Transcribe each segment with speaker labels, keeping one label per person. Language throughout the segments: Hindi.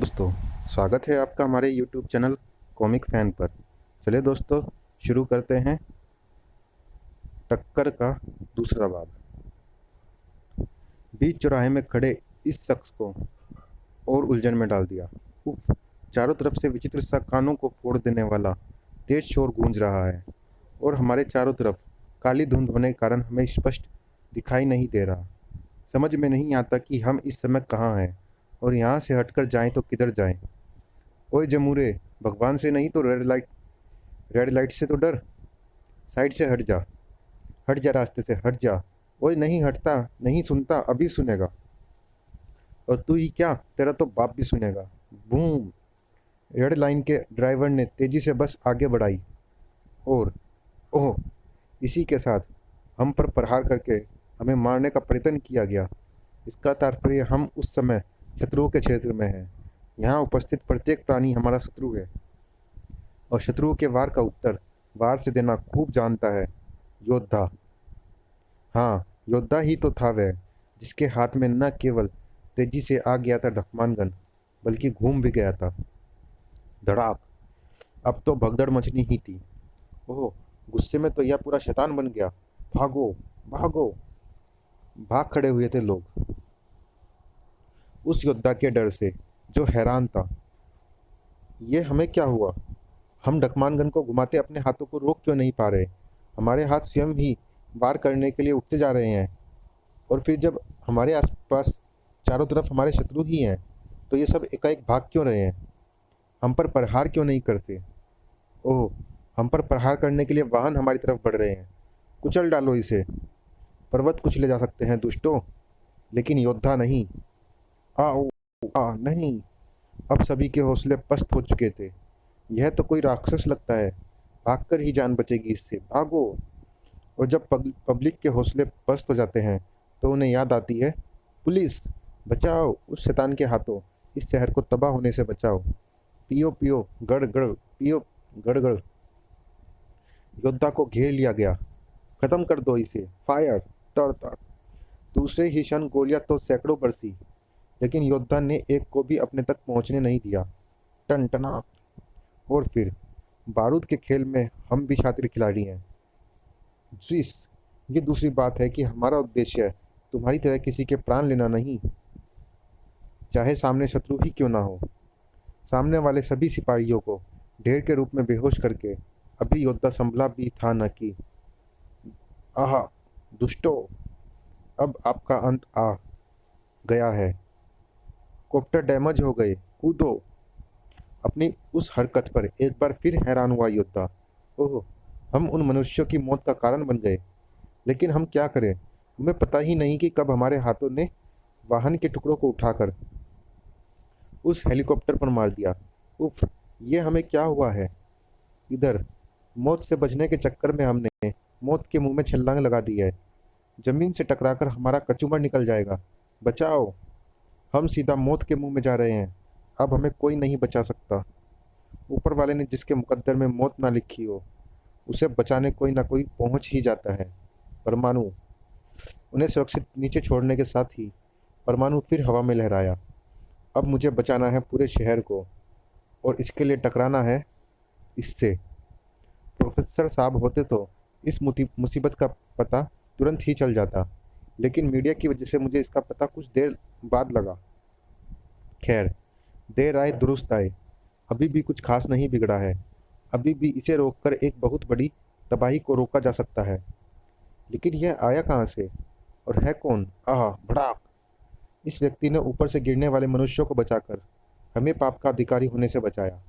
Speaker 1: दोस्तों, स्वागत है आपका हमारे YouTube चैनल कॉमिक फैन पर। चलिए दोस्तों, शुरू करते हैं टक्कर का दूसरा भाग। बीच चौराहे में खड़े इस शख्स को और उलझन में डाल दिया। उफ! चारों तरफ से विचित्र सा कानों को फोड़ देने वाला तेज शोर गूंज रहा है और हमारे चारों तरफ काली धुंध होने के कारण हमें स्पष्ट दिखाई नहीं दे रहा। समझ में नहीं आता कि हम इस समय कहाँ हैं और यहाँ से हटकर जाएं तो किधर जाएं। ओए जमूरे, भगवान से नहीं तो रेड लाइट से तो डर। साइड से हट जा, हट जा, रास्ते से हट जा। ओए नहीं हटता, नहीं सुनता, अभी सुनेगा। और तू ही क्या, तेरा तो बाप भी सुनेगा। बूम! रेड लाइन के ड्राइवर ने तेजी से बस आगे बढ़ाई और ओह, इसी के साथ हम पर प्रहार करके हमें मारने का प्रयत्न किया गया। इसका तात्पर्य हम उस समय शत्रुओं के क्षेत्र में हैं। यहाँ उपस्थित प्रत्येक प्राणी हमारा शत्रु है और शत्रुओं के वार का उत्तर वार से देना खूब जानता है। योद्धा। हाँ, योद्धा ही तो था वह, जिसके हाथ में न केवल तेजी से आ गया था ढकमान गन, बल्कि घूम भी गया था। धड़ाक! अब तो भगदड़ मचनी ही थी। ओह, गुस्से में तो यह पूरा शैतान बन गया। भागो, भागो! भाग खड़े हुए थे लोग उस योद्धा के डर से, जो हैरान था। ये हमें क्या हुआ? हम ढकमान गन को घुमाते अपने हाथों को रोक क्यों नहीं पा रहे? हमारे हाथ स्वयं ही वार करने के लिए उठते जा रहे हैं। और फिर जब हमारे आसपास चारों तरफ हमारे शत्रु ही हैं, तो ये सब एकाएक भाग क्यों रहे हैं? हम पर प्रहार क्यों नहीं करते? ओह! हम पर प्रहार करने के लिए वाहन हमारी तरफ बढ़ रहे हैं। कुचल डालो इसे। पर्वत कुचले जा सकते हैं दुष्टों, लेकिन योद्धा नहीं। आओ! नहीं! अब सभी के हौसले पस्त हो चुके थे। यह तो कोई राक्षस लगता है। भागकर ही जान बचेगी इससे। भागो! और जब पब्लिक के हौसले पस्त हो जाते हैं, तो उन्हें याद आती है, पुलिस! बचाओ उस शैतान के हाथों, इस शहर को तबाह होने से बचाओ। पियो पियो, गड़ गड़, पियो, गड़ गड़। योद्धा को घेर लिया गया। खत्म कर दो इसे। फायर! तड़ तड़। दूसरे ही क्षण गोलियां तो सैकड़ों बरसी, लेकिन योद्धा ने एक को भी अपने तक पहुंचने नहीं दिया। टन टना। और फिर बारूद के खेल में हम भी शातिर खिलाड़ी हैं। जिस ये दूसरी बात है कि हमारा उद्देश्य तुम्हारी तरह किसी के प्राण लेना नहीं, चाहे सामने शत्रु ही क्यों ना हो। सामने वाले सभी सिपाहियों को ढेर के रूप में बेहोश करके अभी योद्धा संभला भी था न कि आह! दुष्टों! अब आपका अंत आ गया है। कॉप्टर डैमेज हो गए। कूदो! अपनी उस हरकत पर एक बार फिर हैरान हुआ योद्धा। ओह! हम उन मनुष्यों की मौत का कारण बन गए। लेकिन हम क्या करें? हमें पता ही नहीं कि कब हमारे हाथों ने वाहन के टुकड़ों को उठाकर उस हेलीकॉप्टर पर मार दिया। उफ! ये हमें क्या हुआ है? इधर मौत से बचने के चक्कर में हमने मौत के मुंह में छलांग लगा दी है। जमीन से टकराकर हमारा कचूमर निकल जाएगा। बचाओ! हम सीधा मौत के मुंह में जा रहे हैं। अब हमें कोई नहीं बचा सकता। ऊपर वाले ने जिसके मुकद्दर में मौत ना लिखी हो, उसे बचाने कोई ना कोई पहुंच ही जाता है। परमाणु! उन्हें सुरक्षित नीचे छोड़ने के साथ ही परमाणु फिर हवा में लहराया। अब मुझे बचाना है पूरे शहर को, और इसके लिए टकराना है इससे। प्रोफेसर साहब होते तो इस मुसीबत का पता तुरंत ही चल जाता, लेकिन मीडिया की वजह से मुझे इसका पता कुछ देर बाद लगा। खैर, देर आए दुरुस्त आए। अभी भी कुछ खास नहीं बिगड़ा है। अभी भी इसे रोककर एक बहुत बड़ी तबाही को रोका जा सकता है। लेकिन यह आया कहाँ से? और है कौन? आह! भड़ाक! इस व्यक्ति ने ऊपर से गिरने वाले मनुष्यों को बचाकर हमें पाप का अधिकारी होने से बचाया।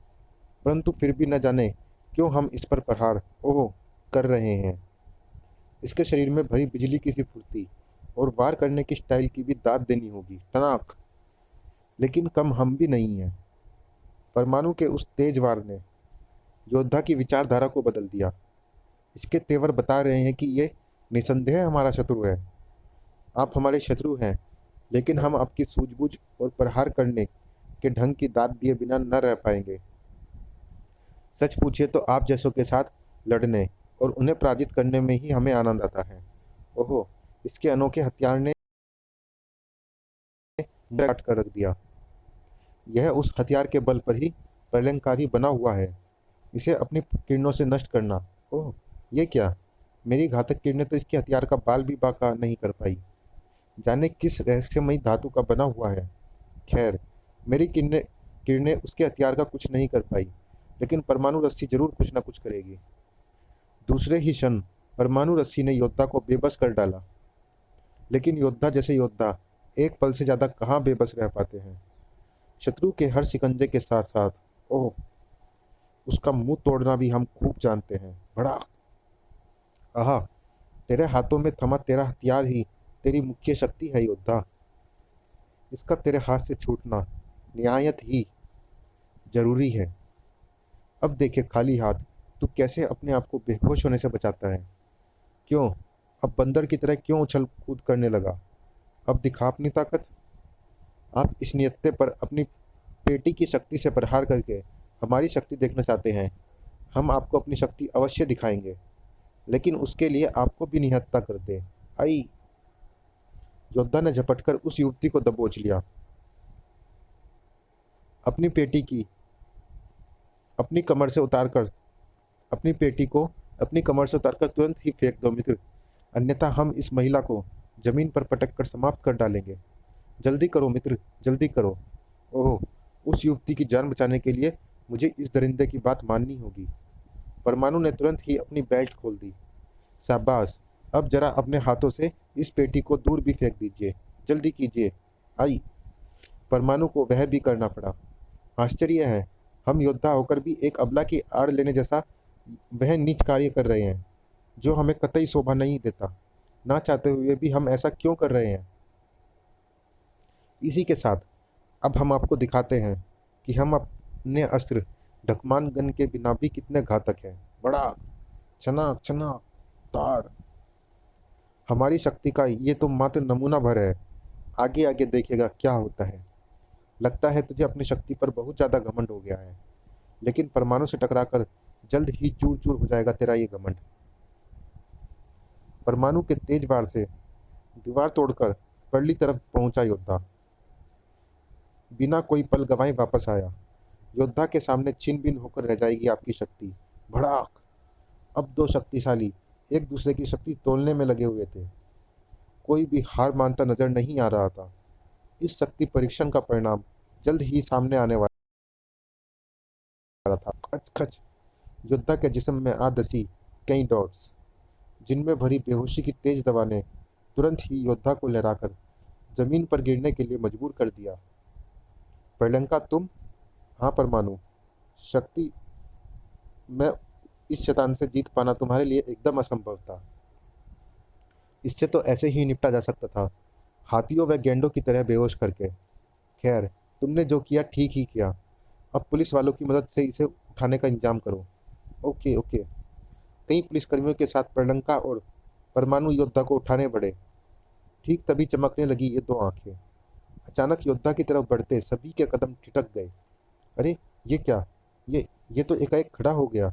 Speaker 1: परंतु फिर भी न जाने क्यों हम इस पर प्रहार कर रहे हैं। इसके शरीर में भरी बिजली की सी फुर्ती और वार करने की स्टाइल की भी दाद देनी होगी। टनाक! लेकिन कम हम भी नहीं हैं। परमाणु के उस तेज वार ने योद्धा की विचारधारा को बदल दिया। इसके तेवर बता रहे हैं कि ये निसंदेह हमारा शत्रु है। आप हमारे शत्रु हैं, लेकिन हम आपकी सूझबूझ और प्रहार करने के ढंग की दाद दिए बिना न रह पाएंगे। सच पूछिए तो आप जैसों के साथ लड़ने और उन्हें पराजित करने में ही हमें आनंद आता है। ओहो! इसके अनोखे हथियार ने काट कर रख दिया। यह उस हथियार के बल पर ही प्रलयंकारी बना हुआ है। इसे अपनी किरणों से नष्ट करना। ओह, ये क्या? मेरी घातक किरणें तो इसके हथियार का बाल भी बांका नहीं कर पाई। जाने किस रहस्यमयी धातु का बना हुआ है। खैर, मेरी किरणें किरणें उसके हथियार का कुछ नहीं कर पाई, लेकिन परमाणु रस्सी जरूर कुछ ना कुछ करेगी। दूसरे ही क्षण परमाणु रस्सी ने योद्धा को बेबस कर डाला। लेकिन योद्धा जैसे योद्धा एक पल से ज्यादा कहाँ बेबस रह पाते हैं। शत्रु के हर शिकंजे के साथ साथ, ओह, उसका मुंह तोड़ना भी हम खूब जानते हैं। बड़ा आहा, तेरे हाथों में थमा तेरा हथियार ही तेरी मुख्य शक्ति है योद्धा। इसका तेरे हाथ से छूटना निहायत ही जरूरी है। अब देखे खाली हाथ तू कैसे अपने आप को बेहोश होने से बचाता है। क्यों? अब बंदर की तरह क्यों उछल कूद करने लगा? अब दिखा अपनी ताकत। आप इस नियत्ते पर अपनी पेटी की शक्ति से प्रहार करके हमारी शक्ति देखना चाहते हैं। हम आपको अपनी शक्ति अवश्य दिखाएंगे, लेकिन उसके लिए आपको भी निहत्था कर दे। आई! योद्धा ने झपटकर उस युवती को दबोच लिया। अपनी पेटी की अपनी कमर से उतारकर अपनी पेटी को अपनी कमर से उतारकर तुरंत ही फेंक दो मित्र, अन्यथा हम इस महिला को जमीन पर पटक कर समाप्त कर डालेंगे। जल्दी करो मित्र, जल्दी करो। ओह, उस युवती की जान बचाने के लिए मुझे इस दरिंदे की बात माननी होगी। परमाणु ने तुरंत ही अपनी बेल्ट खोल दी। शाबाश, अब जरा अपने हाथों से इस पेटी को दूर भी फेंक दीजिए। जल्दी कीजिए। आई! परमाणु को वह भी करना पड़ा। आश्चर्य है, हम योद्धा होकर भी एक अबला की आड़ लेने जैसा वह नीच कार्य कर रहे हैं, जो हमें कतई शोभा नहीं देता। ना चाहते हुए भी हम ऐसा क्यों कर रहे हैं? इसी के साथ अब हम आपको दिखाते हैं कि हम अपने अस्त्र ढकमान गन के बिना भी कितने घातक हैं। बड़ा छना छना ताड़। हमारी शक्ति का ये तो मात्र नमूना भर है। आगे आगे देखेगा क्या होता है। लगता है तुझे अपनी शक्ति पर बहुत ज्यादा घमंड हो गया है, लेकिन परमाणु से टकराकर जल्द ही चूर चूर हो जाएगा तेरा ये घमंड। परमाणु के तेज वार से दीवार तोड़कर परली तरफ पहुंचा योद्धा। बिना कोई पल गंवाए वापस आया। योद्धा के सामने छिन भिन होकर रह जाएगी आपकी शक्ति। भड़ाक! अब दो शक्तिशाली एक दूसरे की शक्ति तोलने में लगे हुए थे। कोई भी हार मानता नजर नहीं आ रहा था। इस शक्ति परीक्षण का परिणाम जल्द ही सामने आने वाला था। खच खच! योद्धा के जिस्म में आ धसी कई डॉट्स, जिनमें भरी बेहोशी की तेज दवा ने तुरंत ही योद्धा को लहराकर जमीन पर गिरने के लिए मजबूर कर दिया। प्रलंका तुम? हाँ परमाणु, शक्ति में इस शैतान से जीत पाना तुम्हारे लिए एकदम असंभव था। इससे तो ऐसे ही निपटा जा सकता था, हाथियों व गैंडों की तरह बेहोश करके। खैर, तुमने जो किया ठीक ही किया। अब पुलिस वालों की मदद से इसे उठाने का इंतजाम करो। Okay okay. कई पुलिसकर्मियों के साथ प्रलंका और परमाणु योद्धा को उठाने बढ़े। ठीक तभी चमकने लगी ये दो आंखें। अचानक योद्धा की तरफ बढ़ते सभी के कदम ठिठक गए। अरे, ये क्या? ये तो एकाएक खड़ा हो गया।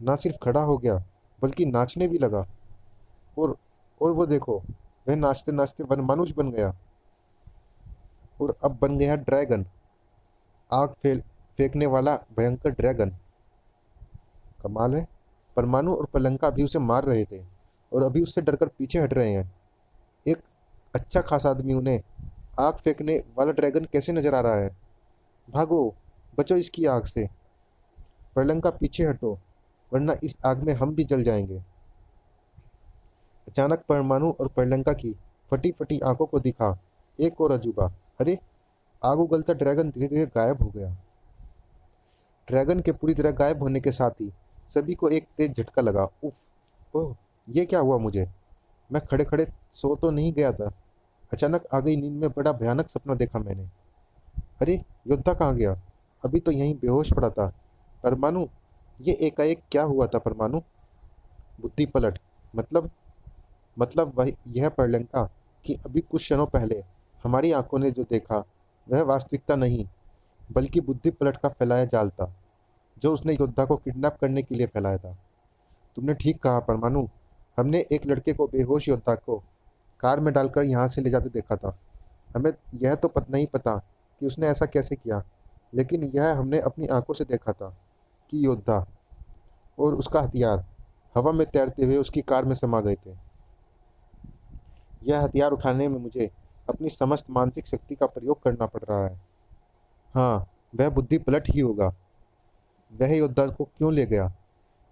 Speaker 1: ना सिर्फ खड़ा हो गया, बल्कि नाचने भी लगा। और और वो देखो, वह नाचते नाचते वन मानुष बन गया। और अब बन गया ड्रैगन, आग फेंकने वाला भयंकर ड्रैगन। कमाल है। परमाणु और पलंका भी उसे मार रहे थे और अभी उससे डरकर पीछे हट रहे हैं। एक अच्छा खासा आदमी उन्हें आग फेंकने वाला ड्रैगन कैसे नजर आ रहा है? भागो, बचो इसकी आग से। प्रलंका पीछे हटो, वरना इस आग में हम भी जल जाएंगे। अचानक परमाणु और प्रलंका की फटी फटी आंखों को दिखा एक और अजूबा। अरे, आग उगलता ड्रैगन धीरे धीरे गायब हो गया। ड्रैगन के पूरी तरह गायब होने के साथ ही सभी को एक तेज झटका लगा। उफ! ओह, ये क्या हुआ मुझे? मैं खड़े खड़े सो तो नहीं गया था। अचानक आ गई नींद में बड़ा भयानक सपना देखा मैंने। अरे, योद्धा कहाँ गया? अभी तो यहीं बेहोश पड़ा था। परमाणु, ये एकाएक क्या हुआ था परमाणु? बुद्धि पलट। मतलब वही यह प्रलंका कि अभी कुछ क्षणों पहले हमारी आंखों ने जो देखा वह वास्तविकता नहीं, बल्कि बुद्धि पलट का फैलाया जाल था, जो उसने योद्धा को किडनैप करने के लिए फैलाया था। तुमने ठीक कहा परमाणु, हमने एक लड़के को बेहोश योद्धा को कार में डालकर यहाँ से ले जाते देखा था। हमें यह तो नहीं पता कि उसने ऐसा कैसे किया, लेकिन यह हमने अपनी आंखों से देखा था कि योद्धा और उसका हथियार हवा में तैरते हुए उसकी कार में समा गए थे। यह हथियार उठाने में मुझे अपनी समस्त मानसिक शक्ति का प्रयोग करना पड़ रहा है। हाँ, वह बुद्धि पलट ही होगा। वह योद्धा को क्यों ले गया,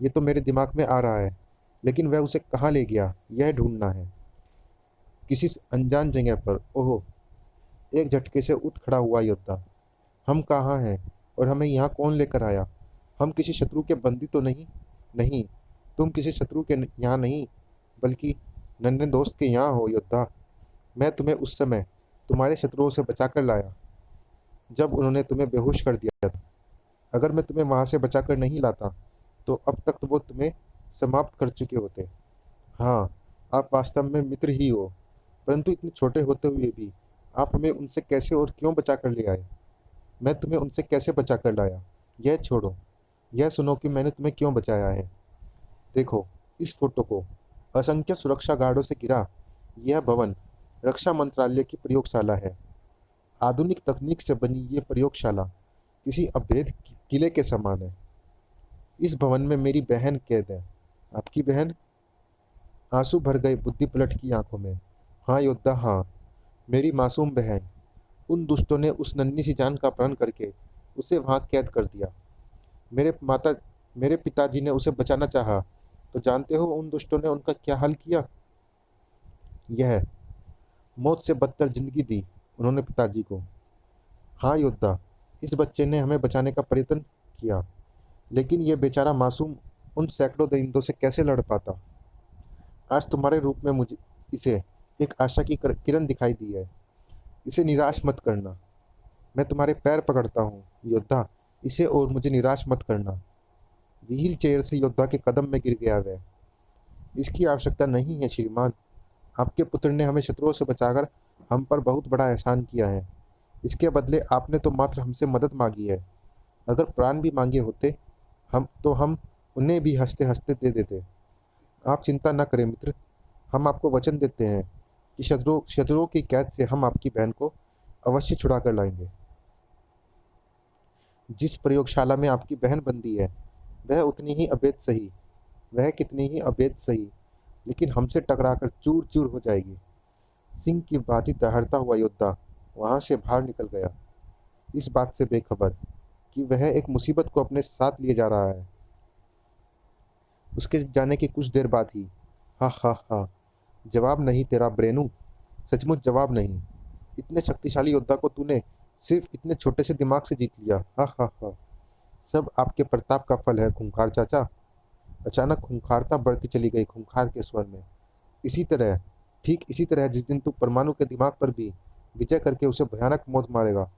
Speaker 1: ये तो मेरे दिमाग में आ रहा है, लेकिन वह उसे कहाँ ले गया, यह ढूंढना है। किसी अनजान जगह पर। ओह! एक झटके से उठ खड़ा हुआ योद्धा। हम कहाँ हैं और हमें यहाँ कौन लेकर आया? हम किसी शत्रु के बंदी तो नहीं? नहीं, तुम किसी शत्रु के यहाँ नहीं, बल्कि नन्हे दोस्त के यहाँ हो योद्धा। मैं तुम्हें उस समय तुम्हारे शत्रुओं से बचाकर लाया, जब उन्होंने तुम्हें बेहोश कर दिया था। अगर मैं तुम्हें वहाँ से बचाकर नहीं लाता, तो अब तक तो वो तुम्हें समाप्त कर चुके होते। हाँ, आप वास्तव में मित्र ही हो, परंतु इतने छोटे होते हुए भी आप हमें उनसे कैसे और क्यों बचा कर ले आए? मैं तुम्हें उनसे कैसे बचा कर लाया, यह छोड़ो। यह सुनो कि मैंने तुम्हें क्यों बचाया है। देखो इस फोटो को। असंख्य सुरक्षा गार्डों से घिरा यह भवन रक्षा मंत्रालय की प्रयोगशाला है। आधुनिक तकनीक से बनी ये प्रयोगशाला किसी अभेद किले के समान है। इस भवन में मेरी बहन कैद है। आपकी बहन? आंसू भर गए बुद्धि पलट की आंखों में। हाँ योद्धा, हाँ, मेरी मासूम बहन। उन दुष्टों ने उस नन्ही सी जान का अपहरण करके उसे वहां कैद कर दिया। मेरे माता मेरे पिताजी ने उसे बचाना चाहा, तो जानते हो उन दुष्टों ने उनका क्या हाल किया? यह मौत से बदतर जिंदगी दी उन्होंने पिताजी को। हाँ योद्धा, इस बच्चे ने हमें बचाने का प्रयत्न किया, लेकिन यह बेचारा मासूम उन सैकड़ों दरिंदों से कैसे लड़ पाता? आज तुम्हारे रूप में मुझे इसे एक आशा की किरण दिखाई दी है। इसे निराश मत करना। मैं तुम्हारे पैर पकड़ता हूँ योद्धा, इसे और मुझे निराश मत करना। व्हील चेयर से योद्धा के कदम में गिर गया वह। इसकी आवश्यकता नहीं है श्रीमान। आपके पुत्र ने हमें शत्रुओं से बचाकर हम पर बहुत बड़ा एहसान किया है। इसके बदले आपने तो मात्र हमसे मदद मांगी है। अगर प्राण भी मांगे होते हम उन्हें भी हंसते हंसते दे देते। आप चिंता न करें मित्र। हम आपको वचन देते हैं कि शत्रुओं की कैद से हम आपकी बहन को अवश्य छुड़ा कर लाएंगे। जिस प्रयोगशाला में आपकी बहन बंदी है, वह उतनी ही अभेद सही, वह कितनी ही अभेद सही, लेकिन हमसे टकराकर चूर चूर हो जाएगी। सिंह की भांति दहाड़ता हुआ योद्धा वहां से बाहर निकल गया, इस बात से बेखबर कि वह एक मुसीबत को अपने साथ लिए जा रहा है। उसके जाने की कुछ देर बाद ही, हा हा हा, जवाब नहीं तेरा ब्रेनू, सचमुच जवाब नहीं। इतने शक्तिशाली योद्धा को तूने सिर्फ इतने छोटे से दिमाग से जीत लिया। हा हा हा, सब आपके प्रताप का फल है खूंखार चाचा। अचानक खूंखारता बढ़ती चली गई खूंखार के स्वर में। इसी तरह, ठीक इसी तरह जिस दिन तू परमाणु के दिमाग पर भी विजय करके उसे भयानक मौत मारेगा,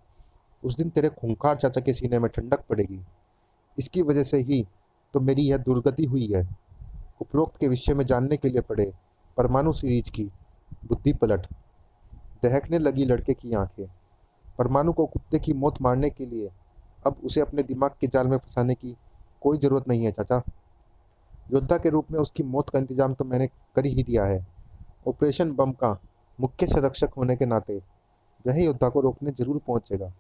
Speaker 1: उस दिन तेरे खूंखार चाचा के सीने में ठंडक पड़ेगी। इसकी वजह से ही तो मेरी यह दुर्गति हुई है। उपरोक्त के विषय में जानने के लिए पढ़े परमाणु सीरीज की बुद्धि पलट। दहकने लगी लड़के की आंखें। परमाणु को कुत्ते की मौत मारने के लिए अब उसे अपने दिमाग के जाल में फंसाने की कोई जरूरत नहीं है चाचा। योद्धा के रूप में उसकी मौत का इंतजाम तो मैंने कर ही दिया है। ऑपरेशन बम का मुख्य संरक्षक होने के नाते वह योद्धा को रोकने जरूर पहुंचेगा।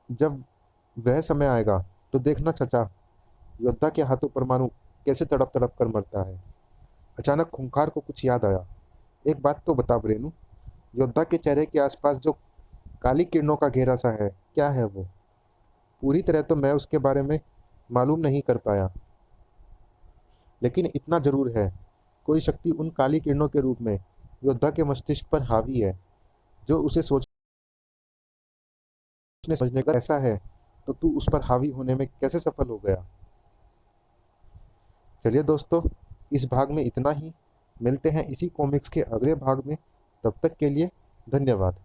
Speaker 1: जब वह समय आएगा तो देखना चाचा, योद्धा के हाथों परमाणु कैसे तड़प तड़प कर मरता है। अचानक खूंखार को कुछ याद आया। एक बात तो बता ब्रेनू, योद्धा के चेहरे के आसपास जो काली किरणों का घेरा सा है, क्या है वो? पूरी तरह तो मैं उसके बारे में मालूम नहीं कर पाया, लेकिन इतना जरूर है, कोई शक्ति उन काली किरणों के रूप में योद्धा के मस्तिष्क पर हावी है, जो उसे सोचने समझने का ऐसा है। तो तू उस पर हावी होने में कैसे सफल हो गया? चलिए दोस्तों, इस भाग में इतना ही। मिलते हैं इसी कॉमिक्स के अगले भाग में। तब तक के लिए धन्यवाद।